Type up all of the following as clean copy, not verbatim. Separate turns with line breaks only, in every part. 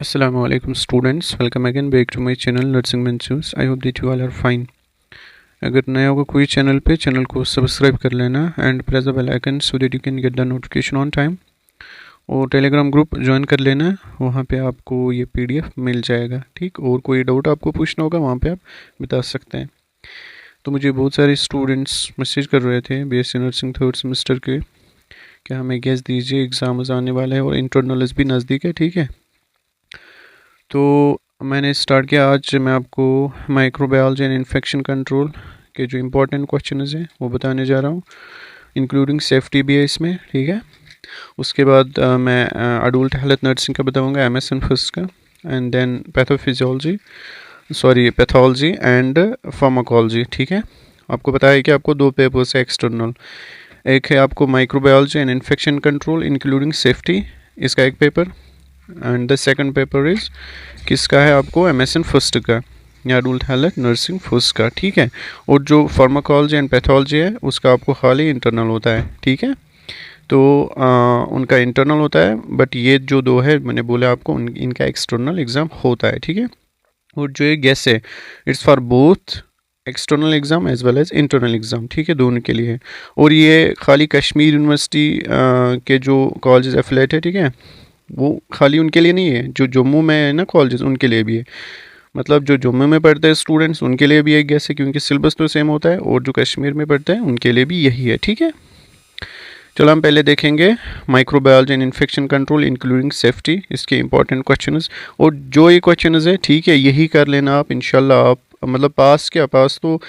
Assalamualaikum students, welcome again back to my channel Nursing Mentions. I hope that you all are fine. अगर नया होगा कोई channel पे, channel को subscribe कर लेना and press the bell icon so that you can get the notification on time. और Telegram group join कर लेना, वहाँ पे आपको ये पीडीएफ मिल जाएगा। ठीक, और कोई डाउट आपको पूछना होगा वहाँ पे आप बता सकते हैं। तो मुझे बहुत सारे स्टूडेंट्स मैसेज कर रहे थे बीएससी नर्सिंग थर्ड सेमेस्टर के, क्या हमें गैस दीजिए, एग्ज़ाम आने वाला है और इंटरनल्स भी नज़दीक है। ठीक है, तो मैंने स्टार्ट किया। आज मैं आपको माइक्रोबायोलॉजी एंड इन्फेक्शन कंट्रोल के जो इम्पोर्टेंट क्वेश्चन हैं वो बताने जा रहा हूँ, इंक्लूडिंग सेफ्टी भी है इसमें। ठीक है, उसके बाद मैं अडल्ट हेल्थ नर्सिंग का बताऊँगा, एमएसएन फर्स्ट का, and then pathology and pharmacology. ठीक है, आपको पता है कि आपको दो पेपर्स है एक्सटर्नल। एक है आपको microbiology and infection control including safety, इसका एक paper, and the second paper is किसका है आपको, एमएसएन फर्स्ट का या अडल्ट हेल्थ नर्सिंग फर्स्ट का। ठीक है, और जो फार्माकोलॉजी एंड पैथोलॉजी है उसका आपको खाली इंटरनल होता है। ठीक है, तो उनका इंटरनल होता है, बट ये जो दो है मैंने बोला आपको इनका एक्सटर्नल एग्ज़ाम होता है। ठीक है, और जो ये गैस है it's for both external exam as well as internal exam. ठीक है, दोनों के लिए। और ये खाली कश्मीर यूनिवर्सिटी के जो कॉलेज एफिलेट है, ठीक है, वो खाली उनके लिए नहीं है, जो जम्मू में है ना कॉलेजेस उनके लिए भी है। मतलब जो जम्मू में पढ़ते हैं स्टूडेंट्स उनके लिए भी एक गैस है, क्योंकि सिलेबस तो सेम होता है, और जो कश्मीर में पढ़ते हैं उनके लिए भी यही है। ठीक है, चलो हम पहले देखेंगे microbiology and infection control including safety, इसके इंपॉर्टेंट क्वेश्चंस। और जो ये क्वेश्चंस है, ठीक है, यही कर लेना आप, इंशाल्लाह आप मतलब पास तो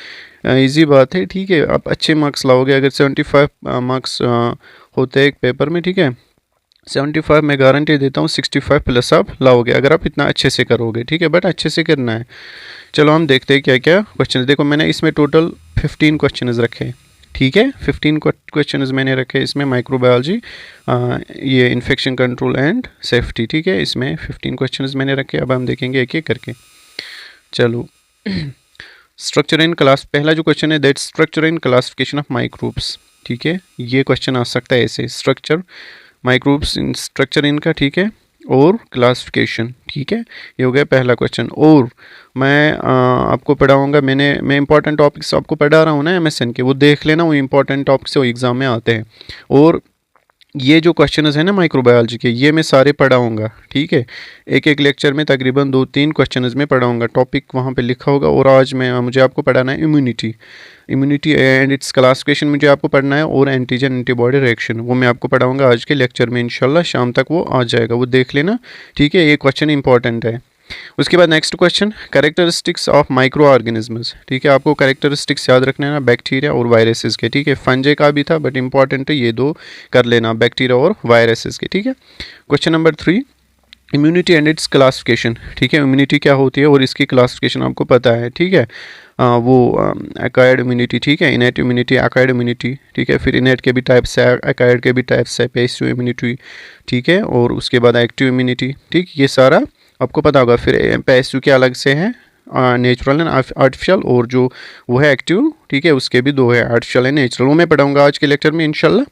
इजी बात है। ठीक है, आप अच्छे मार्क्स लाओगे। अगर 75 मार्क्स होते हैं एक पेपर में, ठीक है, 75 मैं गारंटी देता हूँ 65 प्लस आप लाओगे अगर आप इतना अच्छे से करोगे। ठीक है, बट अच्छे से करना है। चलो हम देखते हैं क्या क्या क्वेश्चन। देखो मैंने इसमें टोटल 15 क्वेश्चन रखे। ठीक है, 15 क्वेश्चन मैंने रखे इसमें माइक्रोबायोलॉजी, ये इन्फेक्शन कंट्रोल एंड सेफ्टी। ठीक है, इसमें 15 क्वेश्चन मैंने रखे। अब हम देखेंगे एक एक करके। चलो स्ट्रक्चर इन क्लास, पहला जो क्वेश्चन है that structure in classification of microbes. ठीक है, ये क्वेश्चन आ सकता है ऐसे, स्ट्रक्चर माइक्रोब्स इन स्ट्रक्चर इनका, ठीक है, और क्लासिफिकेशन। ठीक है, ये हो गया पहला क्वेश्चन। और मैं आपको पढ़ाऊंगा, मैं इंपॉर्टेंट टॉपिक्स आपको पढ़ा रहा हूँ ना एमएसएन के, वो देख लेना, वो इंपॉर्टेंट टॉपिक्स वो एग्ज़ाम में आते हैं। और ये जो क्वेश्चंस हैं ना माइक्रोबायोलॉजी के, ये मैं सारे पढ़ाऊंगा। ठीक है, एक एक लेक्चर में तकरीबन 2-3 क्वेश्चंस में पढ़ाऊंगा, टॉपिक वहाँ पे लिखा होगा। और आज मुझे आपको पढ़ाना है इम्यूनिटी एंड इट्स क्लासिफिकेशन मुझे आपको पढ़ना है, और एंटीजन एंटीबॉडी रिएक्शन वो मैं आपको पढ़ाऊंगा आज के लेक्चर में। इंशाल्लाह शाम तक वो आ जाएगा, वो देख लेना। ठीक है, ये क्वेश्चन इंपॉर्टेंट है। उसके बाद next question, characteristics of micro organisms. ठीक है, आपको कैरेक्टरिस्टिक्स याद रखना है ना, बैक्टीरिया और वायरसेस के। ठीक है, फंजे का भी था बट इंपॉर्टेंट है, ये दो कर लेना, बैक्टीरिया और वायरसेस के। ठीक है, question number 3, immunity and it's classification. ठीक है, इम्यूनिटी क्या होती है और इसकी क्लासिफिकेशन आपको पता है। ठीक है, वो एक्वायर्ड इम्यूनिटी, ठीक है, इनेट इम्यूनिटी, एक्वायर्ड इम्यूनिटी। ठीक है, फिर इनेट के भी टाइप्स है, एक्वायर्ड के भी टाइप्स है, पैसिव इम्यूनिटी। ठीक है, और उसके बाद एक्टिव इम्यूनिटी। ठीक, ये सारा आपको पता होगा। फिर पैसिव के अलग से हैं, नेचुरल एंड आर्टिफिशियल, और जो वो है एक्टिव, ठीक है, उसके भी दो है, आर्टिफिशियल एंड नेचुरल। वो मैं पढ़ाऊंगा आज के लेक्चर में इंशाल्लाह।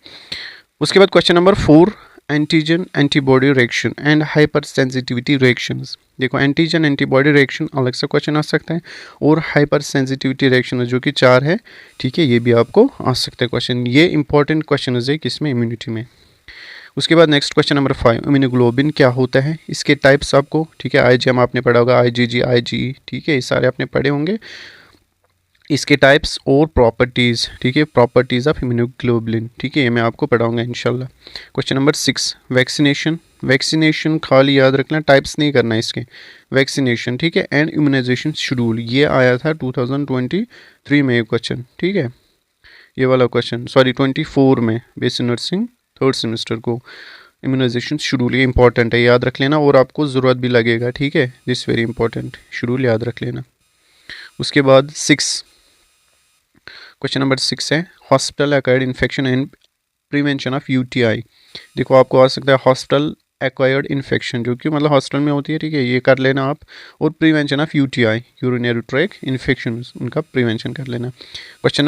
उसके बाद question number 4, antigen antibody reaction and hyper sensitivity reactions. देखो एंटीजन एंटीबॉडी रिएक्शन अलग से क्वेश्चन आ सकता है, और हाइपर सेंसिटिविटी रिएक्शन जो कि 4 है, ठीक है, ये भी आपको आ सकता है क्वेश्चन। ये इंपॉर्टेंट क्वेश्चन है किसमें, इम्यूनिटी में। उसके बाद नेक्स्ट क्वेश्चन नंबर 5, इम्यूनोग्लोबिन क्या होता है, इसके टाइप्स आपको, ठीक है, आईजीएम आपने पढ़ा होगा, आईजीजी, आईजीई, ठीक है, ये सारे आपने पढ़े होंगे, इसके टाइप्स और प्रॉपर्टीज़। ठीक है, प्रॉपर्टीज़ ऑफ इम्यूनोग्लोबुलिन। ठीक है, ये मैं आपको पढ़ाऊंगा इंशाल्लाह। क्वेश्चन नंबर 6, वैक्सीनेशन खाली याद रखना, टाइप्स नहीं करना इसके, वैक्सीनेशन। ठीक है, एंड इम्यूनाइजेशन शेड्यूल, ये आया था 2023 में ये क्वेश्चन। ठीक है, ये वाला क्वेश्चन, सॉरी 24 में, बेसिक नर्सिंग थर्ड सेमेस्टर को, इम्यूनाइजेशन शेड्यूल, ये इंपॉर्टेंट है, याद रख लेना, और आपको ज़रूरत भी लगेगा। ठीक है, दिस वेरी इंपॉर्टेंट, शेड्यूल याद रख लेना। उसके बाद 6, क्वेश्चन नंबर 6 है hospital acquired infection and prevention of UTI. देखो आपको आ सकता है हॉस्पिटल एक्वायर्ड इन्फेक्शन, जो कि मतलब हॉस्पिटल में होती है। ठीक है, ये कर लेना आप, और prevention of UTI, urinary tract infection, उनका प्रिवेंशन कर लेना। क्वेश्चन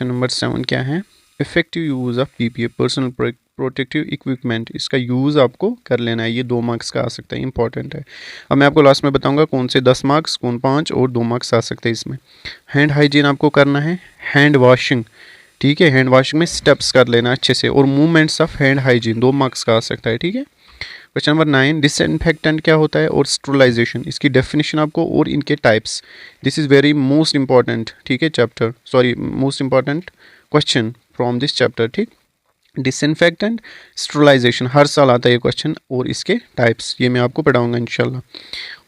नंबर 7, क्या है, effective use of PPE, personal protective equipment, इसका यूज़ आपको कर लेना है। ये 2 मार्क्स का आ सकता है, इंपॉर्टेंट है। अब मैं आपको लास्ट में बताऊंगा कौन से 10 मार्क्स, कौन 5 और 2 मार्क्स आ सकते हैं इसमें। हैंड हाइजीन आपको करना है, हैंड वॉशिंग, ठीक है, हैंड वॉशिंग में स्टेप्स कर लेना अच्छे से, और movements of hand hygiene 2 marks का आ सकता है, ठीक है। क्वेश्चन नंबर 9, डिसइंफेक्टेंट क्या होता है और स्टेरिलाइजेशन, इसकी डेफिनेशन आपको और इनके types. This is very most important, ठीक है, chapter, sorry most important question from this chapter, ठीक। डिसइंफेक्टेंट, स्टेरिलाइजेशन, हर साल आता है ये क्वेश्चन, और इसके टाइप्स ये मैं आपको पढ़ाऊंगा इंशाल्लाह।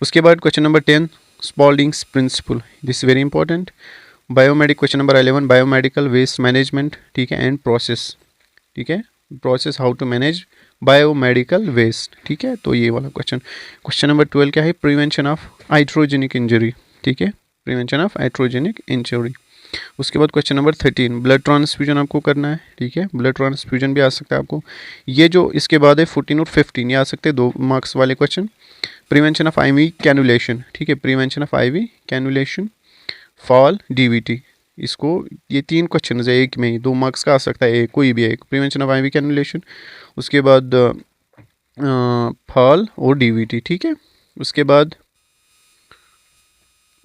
उसके बाद question number 10, Spaulding's principle, this very important. Biomedic, question number 11, biomedical waste management, ठीक है, एंड प्रोसेस, ठीक है, process how to manage biomedical waste, ठीक है, तो ये वाला क्वेश्चन। क्वेश्चन नंबर 12 क्या है, प्रिवेंशन ऑफ हाइड्रोजेनिक इंजरी, ठीक है, प्रिवेंशन ऑफ हाइड्रोजेनिक इंजरी। उसके बाद क्वेश्चन नंबर 13, ब्लड ट्रांसफ्यूजन आपको करना है, ठीक है, ब्लड ट्रांसफ्यूजन भी आ सकता है आपको। ये जो इसके बाद है 14 और 15, ये आ सकते हैं 2 मार्क्स वाले question. Prevention of IV cannulation, ठीक है, prevention of IV cannulation, fall, DVT, इसको ये 3 क्वेश्चन है एक में ही, 2 मार्क्स का आ सकता है, एक कोई भी एक, प्रिवेंशन ऑफ आईवी कैनुलेशन, उसके बाद फॉल और डीवीटी, ठीक है। उसके बाद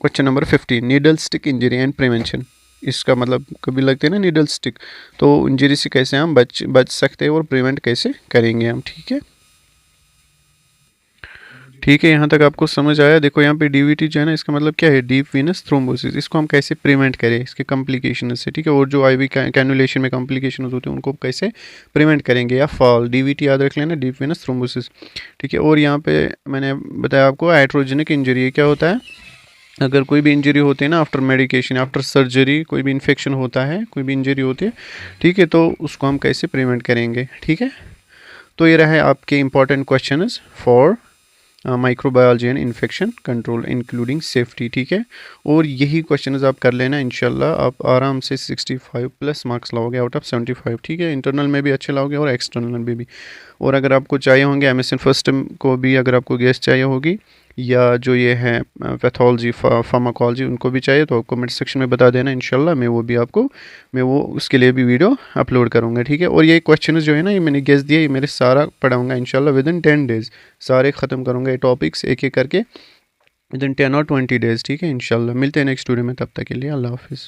question number 15, needle stick injury and prevention, इसका मतलब कभी लगते हैं ना नीडल स्टिक, तो इंजरी से कैसे हम बच सकते हैं और प्रिवेंट कैसे करेंगे हम, ठीक है। ठीक है, यहाँ तक आपको समझ आया। देखो यहाँ पे डीवीटी जो है ना, इसका मतलब क्या है, डीप वीनस थ्रोम्बोसिस, इसको हम कैसे प्रिवेंट करें इसके कॉम्प्लिकेशन से, ठीक है, और जो आईवी कैनुलेशन में कॉम्प्लिकेशन होते हैं उनको कैसे प्रिवेंट करेंगे, या फॉल, डीवीटी याद रख लेना, डीप वीनस थ्रोम्बोसिस, ठीक है। और यहाँ पे मैंने बताया आपको हाइड्रोजेनिक इंजरी क्या होता है, अगर कोई भी इंजरी होती है ना, आफ्टर मेडिकेशन, आफ्टर सर्जरी, कोई भी इन्फेक्शन होता है, कोई भी इंजरी होती है, ठीक है, तो उसको हम कैसे प्रिवेंट करेंगे, ठीक है। तो ये रहे आपके important question for microbiology and infection control including safety, ठीक है। और यही क्वेश्चंस आप कर लेना, इंशाल्लाह आप आराम से 65 प्लस मार्क्स लाओगे आउट ऑफ 75, ठीक है। इंटरनल में भी अच्छे लाओगे और एक्सटर्नल में भी। और अगर आपको चाहिए होंगे MSN फर्स्ट को भी, अगर आपको गेस्ट चाहिए होगी, या जो ये है पैथोलॉजी, फार्माकोलॉजी, उनको भी चाहिए तो कमेंट सेक्शन में बता देना, इंशाल्लाह मैं वो उसके लिए भी वीडियो अपलोड करूँगा, ठीक है। और ये क्वेश्चन जो है ना, ये मैंने गेस दिया, ये मेरे सारा पढ़ाऊँगा इंशाल्लाह विद इन 10 डेज़, सारे ख़त्म करूँगा ये टॉपिक्स एक एक करके विद इन 10 और 20 डेज़, ठीक है। इंशाल्लाह मिलते हैं नेक्स्ट वीडियो में, तब तक के लिए अल्लाह हाफिज़।